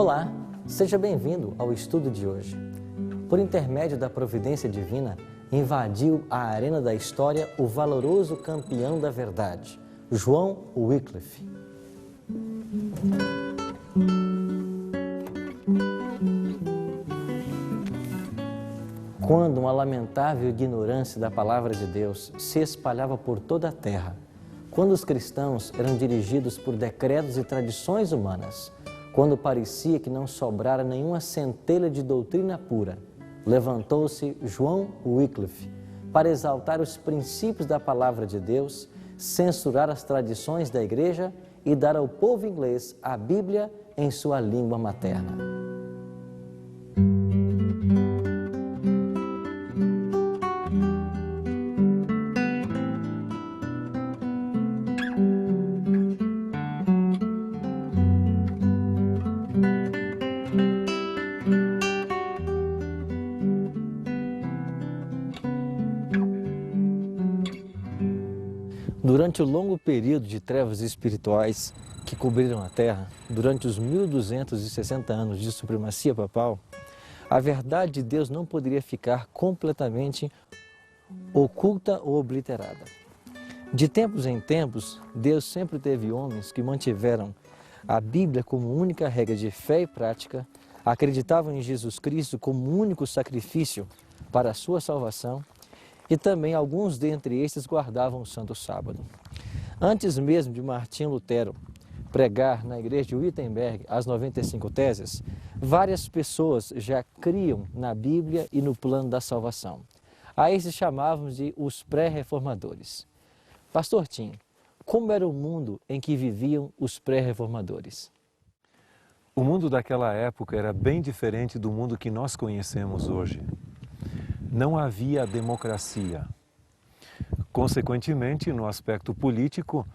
Olá, seja bem-vindo ao estudo de hoje. Por intermédio da providência divina, invadiu a arena da história o valoroso campeão da verdade, João Wycliffe. Quando uma lamentável ignorância da palavra de Deus se espalhava por toda a terra, quando os cristãos eram dirigidos por decretos e tradições humanas, quando parecia que não sobrara nenhuma centelha de doutrina pura, levantou-se João Wycliffe para exaltar os princípios da palavra de Deus, censurar as tradições da igreja e dar ao povo inglês a Bíblia em sua língua materna. Durante o longo período de trevas espirituais que cobriram a Terra, durante os 1260 anos de supremacia papal, a verdade de Deus não poderia ficar completamente oculta ou obliterada. De tempos em tempos, Deus sempre teve homens que mantiveram a Bíblia como única regra de fé e prática, acreditavam em Jesus Cristo como único sacrifício para a sua salvação, e também alguns dentre estes guardavam o Santo Sábado. Antes mesmo de Martinho Lutero pregar na igreja de Wittenberg as 95 teses, várias pessoas já criam na Bíblia e no plano da salvação. A esses chamávamos de os pré-reformadores. Pastor Tim, como era o mundo em que viviam os pré-reformadores? O mundo daquela época era bem diferente do mundo que nós conhecemos hoje. Não havia democracia. Consequentemente, no aspecto político,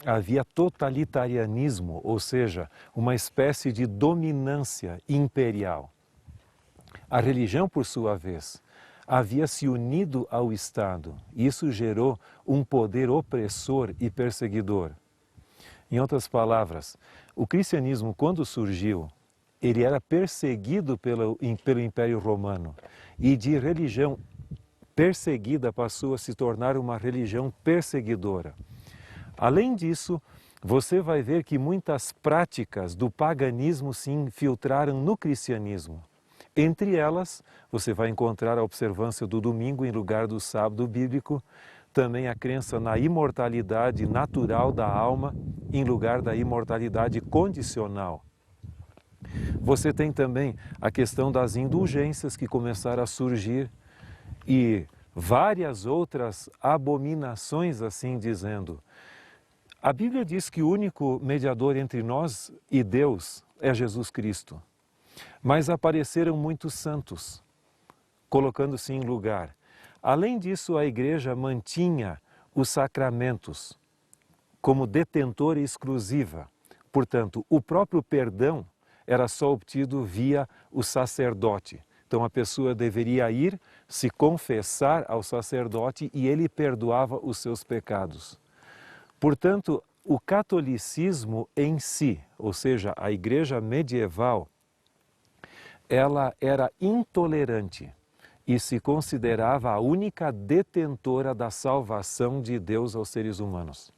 havia totalitarianismo, ou seja, uma espécie de dominância imperial. A religião, por sua vez, havia se unido ao Estado. Isso gerou um poder opressor e perseguidor. Em outras palavras, o cristianismo, quando surgiu, ele era perseguido pelo Império Romano e de religião perseguida passou a se tornar uma religião perseguidora. Além disso, você vai ver que muitas práticas do paganismo se infiltraram no cristianismo. Entre elas, você vai encontrar a observância do domingo em lugar do sábado bíblico, também a crença na imortalidade natural da alma em lugar da imortalidade condicional. Você tem também a questão das indulgências que começaram a surgir e várias outras abominações, assim dizendo. A Bíblia diz que o único mediador entre nós e Deus é Jesus Cristo. Mas apareceram muitos santos, colocando-se em lugar. Além disso, a igreja mantinha os sacramentos como detentora exclusiva. Portanto, o próprio perdão era só obtido via o sacerdote. Então a pessoa deveria ir se confessar ao sacerdote e ele perdoava os seus pecados. Portanto, o catolicismo em si, ou seja, a igreja medieval, ela era intolerante e se considerava a única detentora da salvação de Deus aos seres humanos.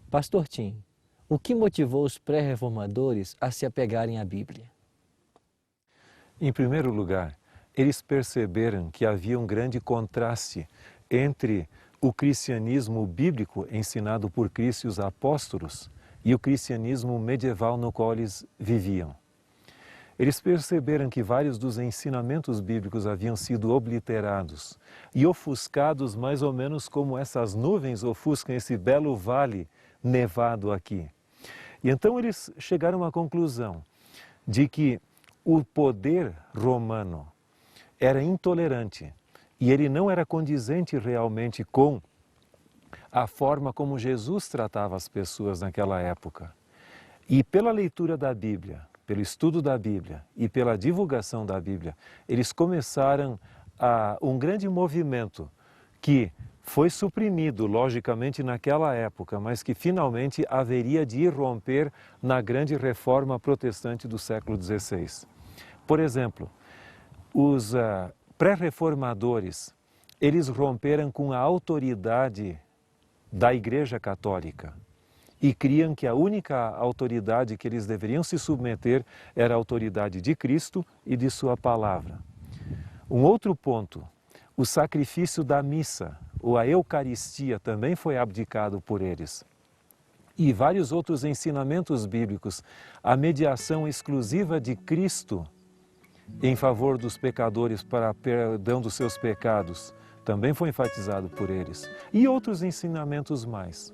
Pastor Tim, o que motivou os pré-reformadores a se apegarem à Bíblia? Em primeiro lugar, eles perceberam que havia um grande contraste entre o cristianismo bíblico ensinado por Cristo e os apóstolos e o cristianismo medieval no qual eles viviam. Eles perceberam que vários dos ensinamentos bíblicos haviam sido obliterados e ofuscados mais ou menos como essas nuvens ofuscam esse belo vale nevado aqui. E então eles chegaram à conclusão de que o poder romano era intolerante e ele não era condizente realmente com a forma como Jesus tratava as pessoas naquela época. E pela leitura da Bíblia, pelo estudo da Bíblia e pela divulgação da Bíblia, eles começaram um grande movimento que foi suprimido, logicamente, naquela época, mas que finalmente haveria de irromper na grande reforma protestante do século XVI. Por exemplo, os pré-reformadores, eles romperam com a autoridade da Igreja Católica e criam que a única autoridade que eles deveriam se submeter era a autoridade de Cristo e de sua palavra. Um outro ponto, o sacrifício da missa, ou a Eucaristia, também foi abdicado por eles. E vários outros ensinamentos bíblicos, a mediação exclusiva de Cristo em favor dos pecadores para perdão dos seus pecados, também foi enfatizado por eles. E outros ensinamentos mais.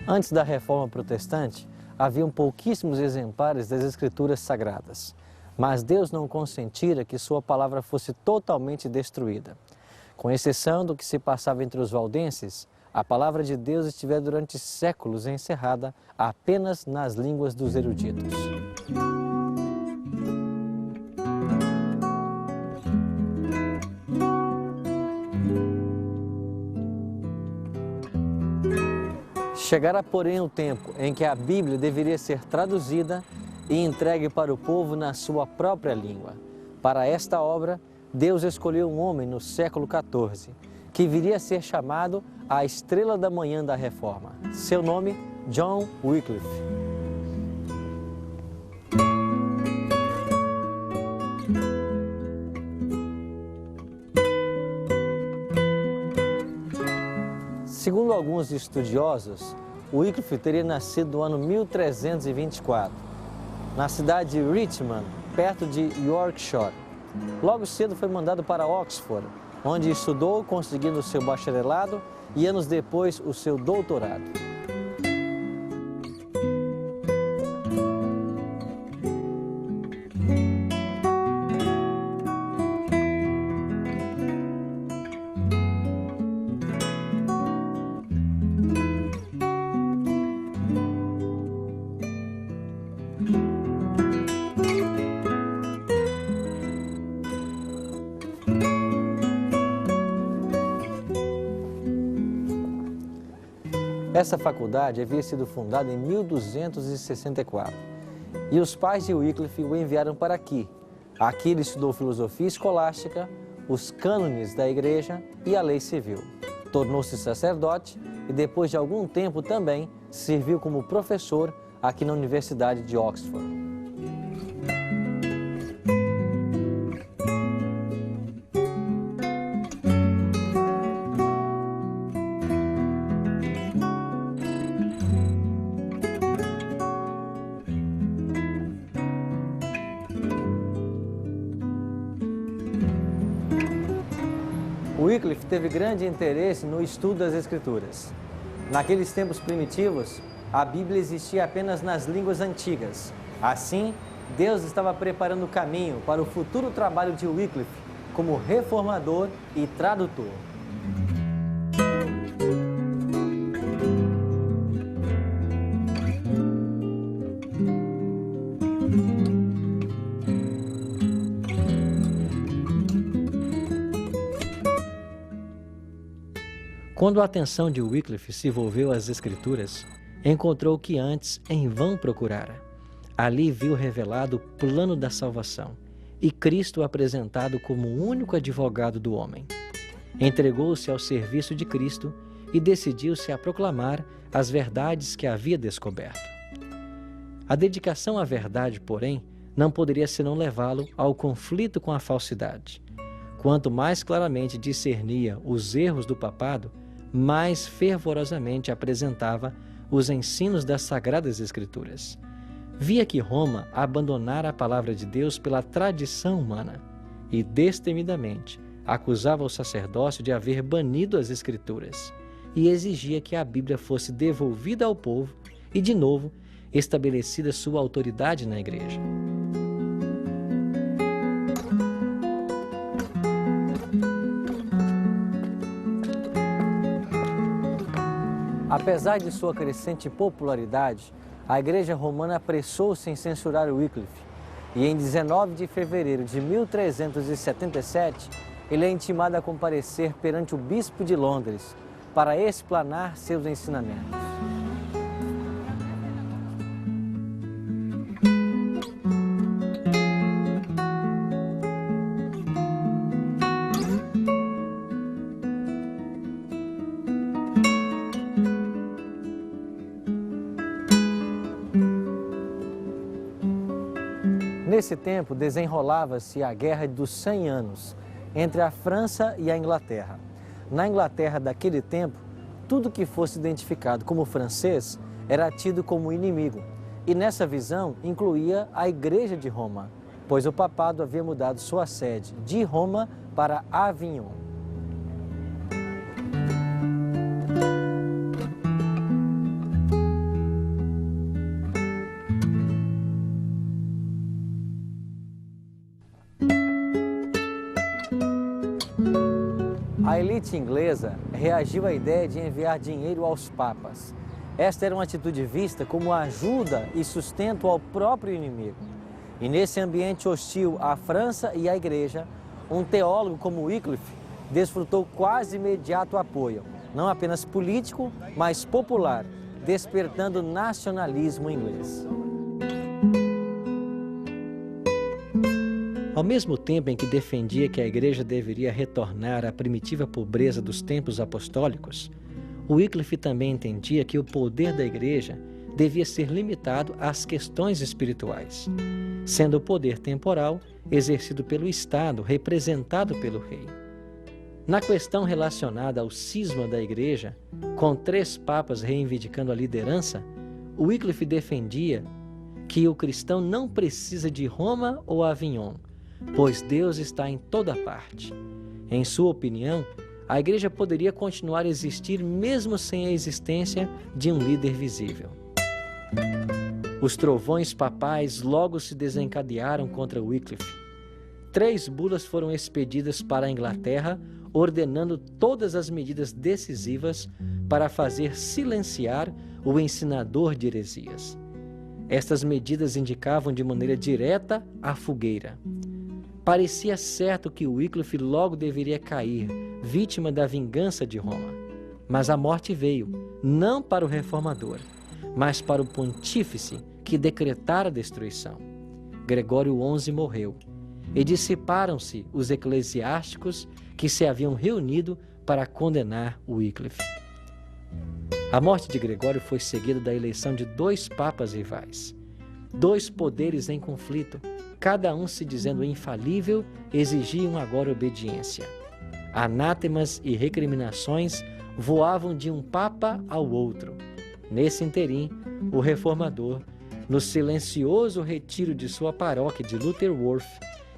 Antes da Reforma Protestante, haviam pouquíssimos exemplares das Escrituras Sagradas, mas Deus não consentira que sua palavra fosse totalmente destruída. Com exceção do que se passava entre os valdenses, a palavra de Deus estivera durante séculos encerrada apenas nas línguas dos eruditos. Chegara, porém, o tempo em que a Bíblia deveria ser traduzida e entregue para o povo na sua própria língua. Para esta obra, Deus escolheu um homem no século XIV, que viria a ser chamado a Estrela da Manhã da Reforma. Seu nome, John Wycliffe. Segundo alguns estudiosos, Wycliffe teria nascido no ano 1324, na cidade de Richmond, perto de Yorkshire. Logo cedo foi mandado para Oxford, onde estudou, conseguindo o seu bacharelado e anos depois o seu doutorado. Essa faculdade havia sido fundada em 1264 e os pais de Wycliffe o enviaram para aqui. Aqui ele estudou filosofia escolástica, os cânones da igreja e a lei civil. Tornou-se sacerdote e depois de algum tempo também serviu como professor aqui na Universidade de Oxford. Wycliffe teve grande interesse no estudo das Escrituras. Naqueles tempos primitivos, a Bíblia existia apenas nas línguas antigas. Assim, Deus estava preparando o caminho para o futuro trabalho de Wycliffe como reformador e tradutor. Quando a atenção de Wycliffe se volveu às Escrituras, encontrou o que antes em vão procurara. Ali viu revelado o plano da salvação e Cristo apresentado como o único advogado do homem. Entregou-se ao serviço de Cristo e decidiu-se a proclamar as verdades que havia descoberto. A dedicação à verdade, porém, não poderia senão levá-lo ao conflito com a falsidade. Quanto mais claramente discernia os erros do papado, mais fervorosamente apresentava os ensinos das Sagradas Escrituras. Via que Roma abandonara a palavra de Deus pela tradição humana e, destemidamente, acusava o sacerdócio de haver banido as Escrituras e exigia que a Bíblia fosse devolvida ao povo e, de novo, estabelecida sua autoridade na Igreja. Apesar de sua crescente popularidade, a Igreja Romana apressou-se em censurar Wycliffe e em 19 de fevereiro de 1377, ele é intimado a comparecer perante o bispo de Londres para explanar seus ensinamentos. Nesse tempo, desenrolava-se a Guerra dos 100 Anos entre a França e a Inglaterra. Na Inglaterra daquele tempo, tudo que fosse identificado como francês era tido como inimigo. E nessa visão incluía a Igreja de Roma, pois o papado havia mudado sua sede de Roma para Avignon. A elite inglesa reagiu à ideia de enviar dinheiro aos papas. Esta era uma atitude vista como ajuda e sustento ao próprio inimigo. E nesse ambiente hostil à França e à Igreja, um teólogo como Wycliffe desfrutou quase imediato apoio, não apenas político, mas popular, despertando o nacionalismo inglês. Ao mesmo tempo em que defendia que a Igreja deveria retornar à primitiva pobreza dos tempos apostólicos, Wycliffe também entendia que o poder da Igreja devia ser limitado às questões espirituais, sendo o poder temporal exercido pelo Estado, representado pelo rei. Na questão relacionada ao cisma da Igreja, com 3 papas reivindicando a liderança, Wycliffe defendia que o cristão não precisa de Roma ou Avignon, pois Deus está em toda parte. Em sua opinião, a Igreja poderia continuar a existir mesmo sem a existência de um líder visível. Os trovões papais logo se desencadearam contra Wycliffe. 3 bulas foram expedidas para a Inglaterra, ordenando todas as medidas decisivas para fazer silenciar o ensinador de heresias. Estas medidas indicavam de maneira direta a fogueira. Parecia certo que Wycliffe logo deveria cair, vítima da vingança de Roma. Mas a morte veio, não para o reformador, mas para o pontífice que decretara a destruição. Gregório XI morreu, e dissiparam-se os eclesiásticos que se haviam reunido para condenar Wycliffe. A morte de Gregório foi seguida da eleição de 2 papas rivais. 2 poderes em conflito, cada um se dizendo infalível, exigiam agora obediência. Anátemas e recriminações voavam de um papa ao outro. Nesse interim, o reformador, no silencioso retiro de sua paróquia de Lutterworth,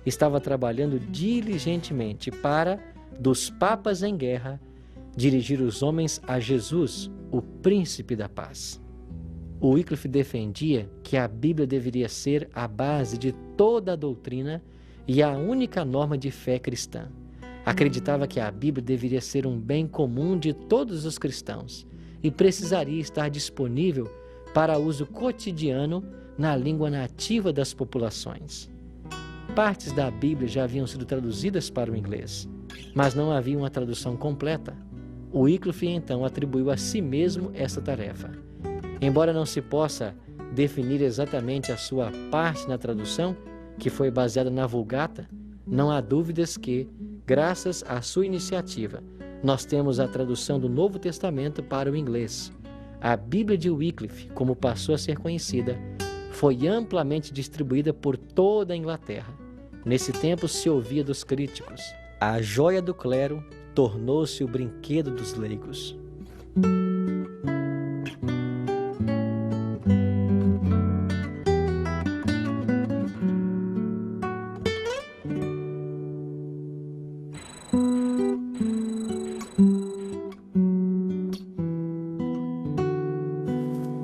estava trabalhando diligentemente para, dos papas em guerra, dirigir os homens a Jesus, o príncipe da paz. O Wycliffe defendia que a Bíblia deveria ser a base de toda a doutrina e a única norma de fé cristã. Acreditava que a Bíblia deveria ser um bem comum de todos os cristãos e precisaria estar disponível para uso cotidiano na língua nativa das populações. Partes da Bíblia já haviam sido traduzidas para o inglês, mas não havia uma tradução completa. O Wycliffe então atribuiu a si mesmo essa tarefa. Embora não se possa definir exatamente a sua parte na tradução, que foi baseada na Vulgata, não há dúvidas que, graças à sua iniciativa, nós temos a tradução do Novo Testamento para o inglês. A Bíblia de Wycliffe, como passou a ser conhecida, foi amplamente distribuída por toda a Inglaterra. Nesse tempo se ouvia dos críticos: a joia do clero tornou-se o brinquedo dos leigos.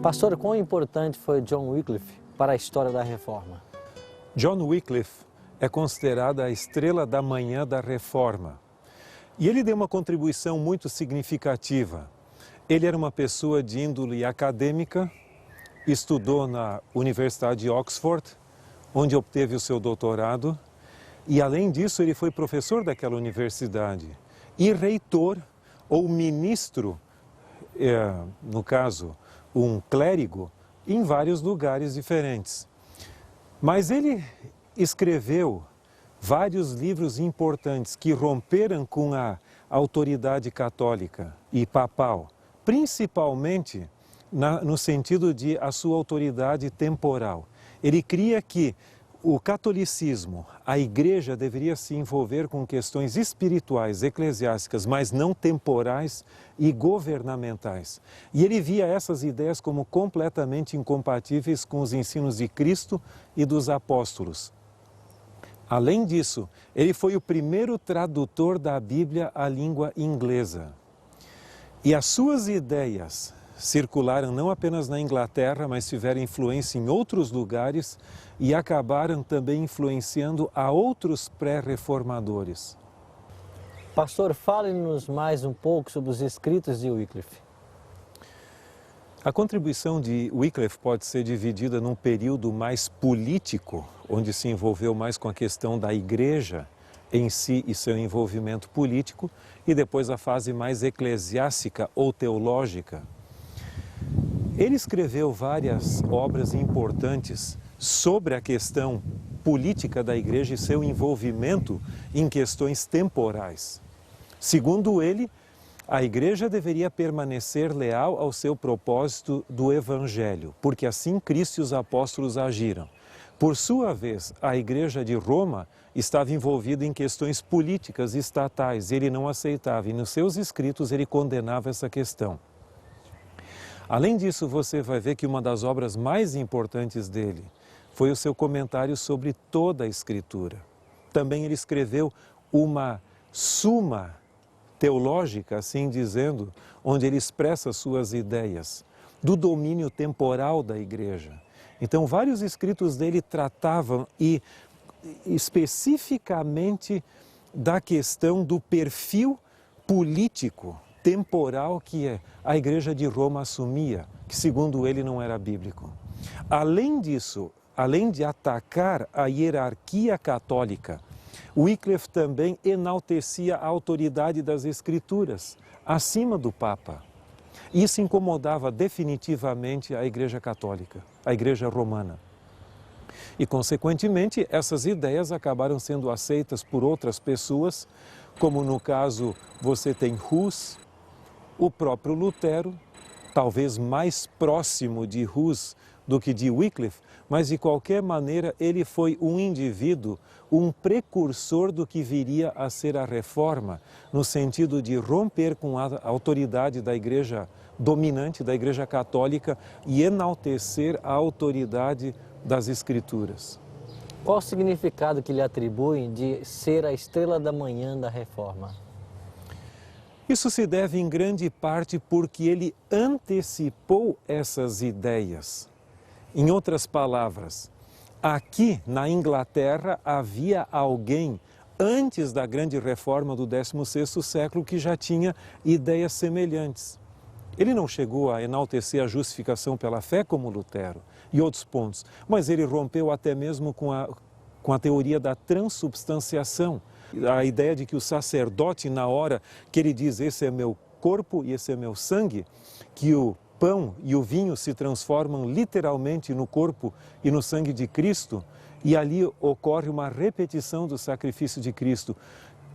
Pastor, quão importante foi John Wycliffe para a história da Reforma? John Wycliffe é considerado a estrela da manhã da Reforma. E ele deu uma contribuição muito significativa. Ele era uma pessoa de índole acadêmica, estudou na Universidade de Oxford, onde obteve o seu doutorado, e além disso ele foi professor daquela universidade e reitor ou ministro, no caso, um clérigo, em vários lugares diferentes. Mas ele escreveu vários livros importantes que romperam com a autoridade católica e papal, principalmente no sentido de a sua autoridade temporal. Ele cria que o catolicismo, a igreja deveria se envolver com questões espirituais, eclesiásticas, mas não temporais e governamentais. E ele via essas ideias como completamente incompatíveis com os ensinos de Cristo e dos apóstolos. Além disso, ele foi o primeiro tradutor da Bíblia à língua inglesa. E as suas ideias circularam não apenas na Inglaterra, mas tiveram influência em outros lugares e acabaram também influenciando a outros pré-reformadores. Pastor, fale-nos mais um pouco sobre os escritos de Wycliffe. A contribuição de Wycliffe pode ser dividida num período mais político, onde se envolveu mais com a questão da igreja em si e seu envolvimento político, e depois a fase mais eclesiástica ou teológica. Ele escreveu várias obras importantes sobre a questão política da igreja e seu envolvimento em questões temporais. Segundo ele, a igreja deveria permanecer leal ao seu propósito do Evangelho, porque assim Cristo e os apóstolos agiram. Por sua vez, a igreja de Roma estava envolvida em questões políticas estatais, ele não aceitava, e nos seus escritos ele condenava essa questão. Além disso, você vai ver que uma das obras mais importantes dele foi o seu comentário sobre toda a Escritura. Também ele escreveu uma suma teológica, assim dizendo, onde ele expressa suas ideias do domínio temporal da igreja. Então, vários escritos dele tratavam especificamente da questão do perfil político temporal que a igreja de Roma assumia, que segundo ele não era bíblico. Além disso, além de atacar a hierarquia católica, Wycliffe também enaltecia a autoridade das Escrituras acima do Papa. Isso incomodava definitivamente a Igreja Católica, a Igreja Romana. E, consequentemente, essas ideias acabaram sendo aceitas por outras pessoas, como no caso você tem Hus, o próprio Lutero, talvez mais próximo de Hus do que de Wycliffe, mas de qualquer maneira ele foi um indivíduo, um precursor do que viria a ser a reforma, no sentido de romper com a autoridade da igreja dominante, da igreja católica, e enaltecer a autoridade das Escrituras. Qual o significado que lhe atribuem de ser a estrela da manhã da reforma? Isso se deve em grande parte porque ele antecipou essas ideias. Em outras palavras, aqui na Inglaterra havia alguém antes da grande reforma do 16º século que já tinha ideias semelhantes. Ele não chegou a enaltecer a justificação pela fé como Lutero e outros pontos, mas ele rompeu até mesmo com a teoria da transubstanciação, a ideia de que o sacerdote, na hora que ele diz esse é meu corpo e esse é meu sangue, que o pão e o vinho se transformam literalmente no corpo e no sangue de Cristo, e ali ocorre uma repetição do sacrifício de Cristo.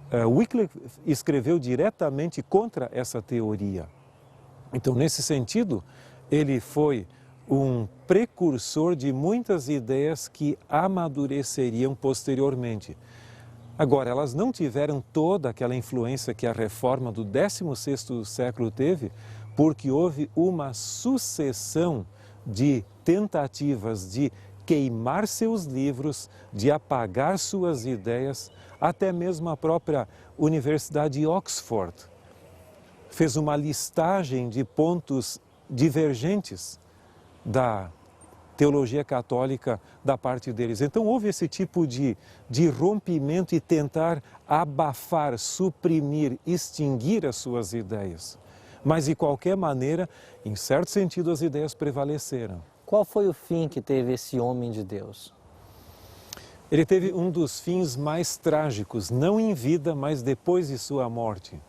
Wycliffe escreveu diretamente contra essa teoria. Então, nesse sentido, ele foi um precursor de muitas ideias que amadureceriam posteriormente. Agora, elas não tiveram toda aquela influência que a reforma do 16º século teve, porque houve uma sucessão de tentativas de queimar seus livros, de apagar suas ideias, até mesmo a própria Universidade de Oxford fez uma listagem de pontos divergentes da teologia católica da parte deles. Então houve esse tipo de rompimento e tentar abafar, suprimir, extinguir as suas ideias. Mas, de qualquer maneira, em certo sentido, as ideias prevaleceram. Qual foi o fim que teve esse homem de Deus? Ele teve um dos fins mais trágicos, não em vida, mas depois de sua morte.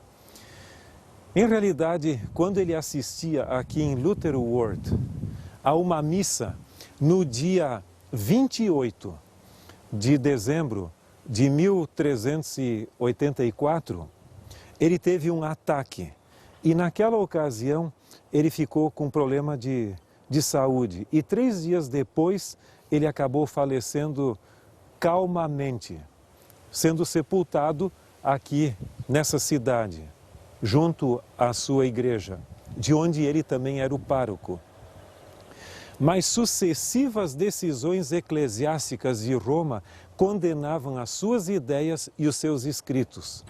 Em realidade, quando ele assistia aqui em Luther Ward a uma missa no dia 28 de dezembro de 1384, ele teve um ataque e naquela ocasião ele ficou com problema de saúde e 3 dias depois ele acabou falecendo calmamente, sendo sepultado aqui nessa cidade, junto à sua igreja, de onde ele também era o pároco. Mas sucessivas decisões eclesiásticas de Roma condenavam as suas ideias e os seus escritos.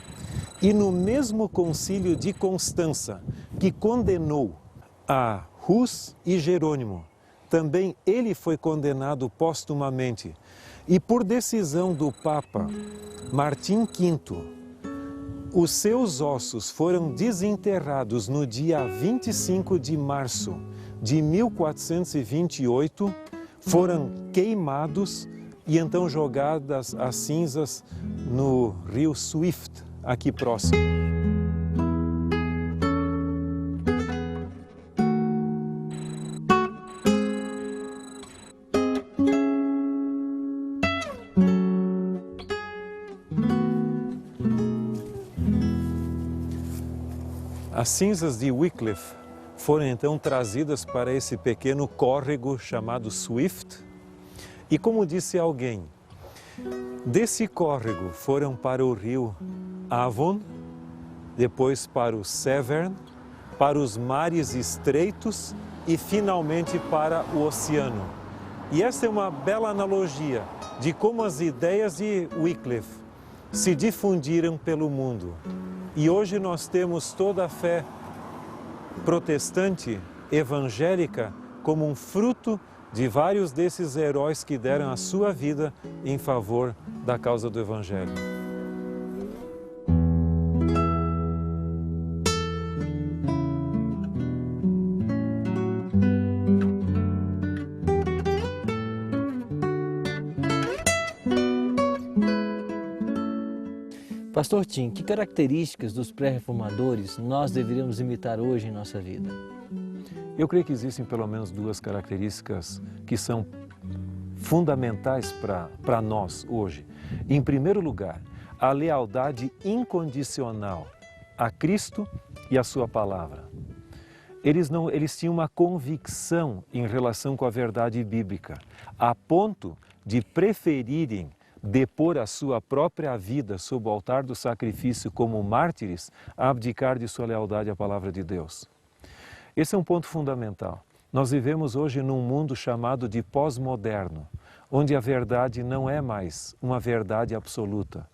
E no mesmo concílio de Constança, que condenou a Hus e Jerônimo, também ele foi condenado póstumamente. E por decisão do Papa Martim V, os seus ossos foram desenterrados no dia 25 de março de 1428, foram queimados e então jogadas as cinzas no rio Swift, aqui próximo. As cinzas de Wycliffe foram então trazidas para esse pequeno córrego chamado Swift. E como disse alguém, desse córrego foram para o rio Avon, depois para o Severn, para os mares estreitos e finalmente para o oceano. E essa é uma bela analogia de como as ideias de Wycliffe se difundiram pelo mundo. E hoje nós temos toda a fé protestante, evangélica, como um fruto de vários desses heróis que deram a sua vida em favor da causa do Evangelho. Pastor Tim, que características dos pré-reformadores nós deveríamos imitar hoje em nossa vida? Eu creio que existem pelo menos 2 características que são fundamentais para nós hoje. Em primeiro lugar, a lealdade incondicional a Cristo e a sua palavra. Eles tinham uma convicção em relação com a verdade bíblica, a ponto de preferirem depor a sua própria vida sob o altar do sacrifício como mártires, a abdicar de sua lealdade à palavra de Deus. Esse é um ponto fundamental. Nós vivemos hoje num mundo chamado de pós-moderno, onde a verdade não é mais uma verdade absoluta.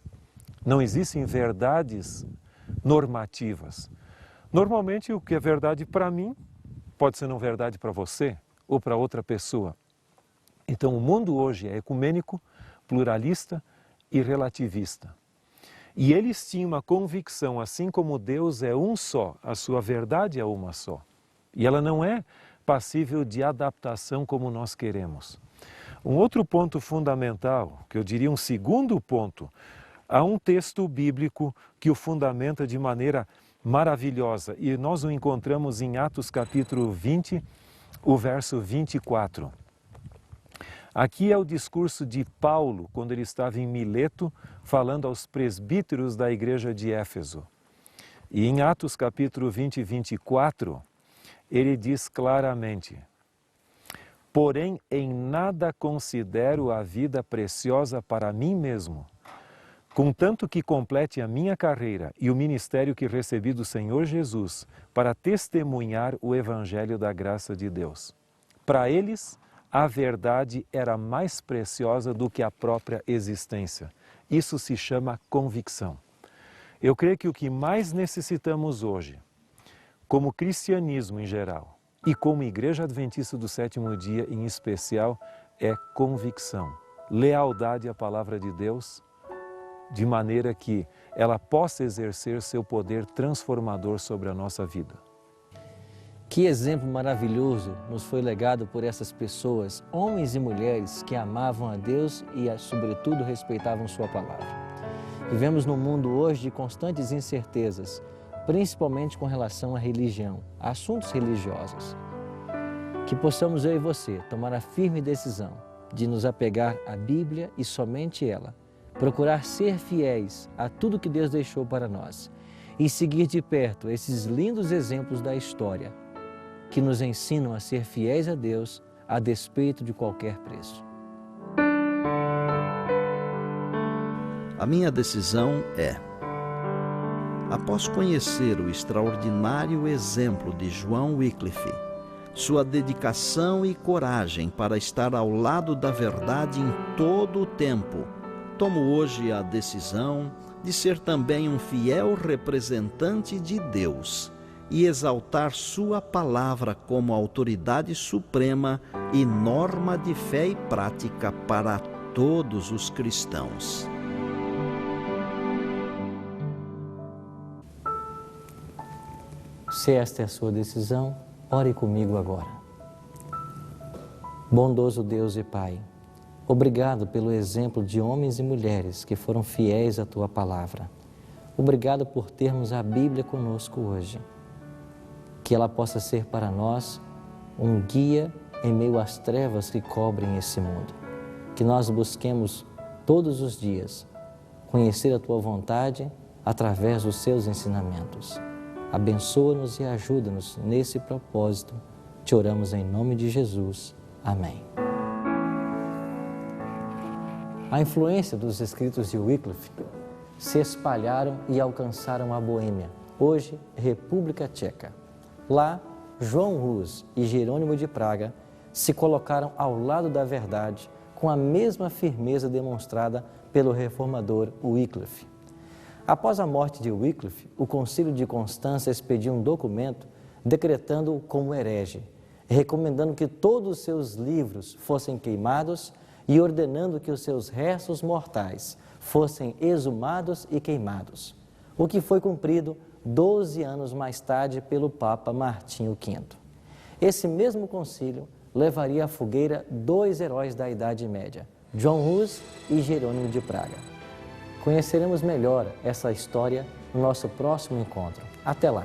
Não existem verdades normativas. Normalmente, o que é verdade para mim pode ser não verdade para você ou para outra pessoa. Então, o mundo hoje é ecumênico, pluralista e relativista. E eles tinham uma convicção, assim como Deus é um só, a sua verdade é uma só. E ela não é passível de adaptação como nós queremos. Um outro ponto fundamental, que eu diria um segundo ponto, há um texto bíblico que o fundamenta de maneira maravilhosa. E nós o encontramos em Atos capítulo 20, o verso 24. Aqui é o discurso de Paulo, quando ele estava em Mileto, falando aos presbíteros da igreja de Éfeso. E em Atos capítulo 20 e 24, ele diz claramente: porém, em nada considero a vida preciosa para mim mesmo, contanto que complete a minha carreira e o ministério que recebi do Senhor Jesus para testemunhar o evangelho da graça de Deus. Para eles, a verdade era mais preciosa do que a própria existência. Isso se chama convicção. Eu creio que o que mais necessitamos hoje, como cristianismo em geral e como Igreja Adventista do Sétimo Dia em especial, é convicção, lealdade à palavra de Deus, de maneira que ela possa exercer seu poder transformador sobre a nossa vida. Que exemplo maravilhoso nos foi legado por essas pessoas, homens e mulheres que amavam a Deus e, sobretudo, respeitavam Sua palavra. Vivemos num mundo hoje de constantes incertezas, principalmente com relação à religião, a assuntos religiosos. Que possamos, eu e você, tomar a firme decisão de nos apegar à Bíblia e somente ela, procurar ser fiéis a tudo que Deus deixou para nós e seguir de perto esses lindos exemplos da história que nos ensinam a ser fiéis a Deus a despeito de qualquer preço. A minha decisão é: após conhecer o extraordinário exemplo de John Wycliffe, sua dedicação e coragem para estar ao lado da verdade em todo o tempo, tomo hoje a decisão de ser também um fiel representante de Deus e exaltar sua palavra como autoridade suprema e norma de fé e prática para todos os cristãos. Se esta é a sua decisão, ore comigo agora. Bondoso Deus e Pai, obrigado pelo exemplo de homens e mulheres que foram fiéis à Tua palavra. Obrigado por termos a Bíblia conosco hoje. Que ela possa ser para nós um guia em meio às trevas que cobrem esse mundo. Que nós busquemos todos os dias conhecer a Tua vontade através dos Seus ensinamentos. Abençoa-nos e ajuda-nos nesse propósito. Te oramos em nome de Jesus. Amém. A influência dos escritos de Wycliffe se espalharam e alcançaram a Boêmia, hoje República Tcheca. Lá, João Hus e Jerônimo de Praga se colocaram ao lado da verdade com a mesma firmeza demonstrada pelo reformador Wycliffe. Após a morte de Wycliffe, o Concílio de Constança expediu um documento decretando-o como herege, recomendando que todos os seus livros fossem queimados e ordenando que os seus restos mortais fossem exumados e queimados, o que foi cumprido 12 anos mais tarde pelo Papa Martinho V. Esse mesmo concílio levaria à fogueira dois heróis da Idade Média, John Hus e Jerônimo de Praga. Conheceremos melhor essa história no nosso próximo encontro. Até lá!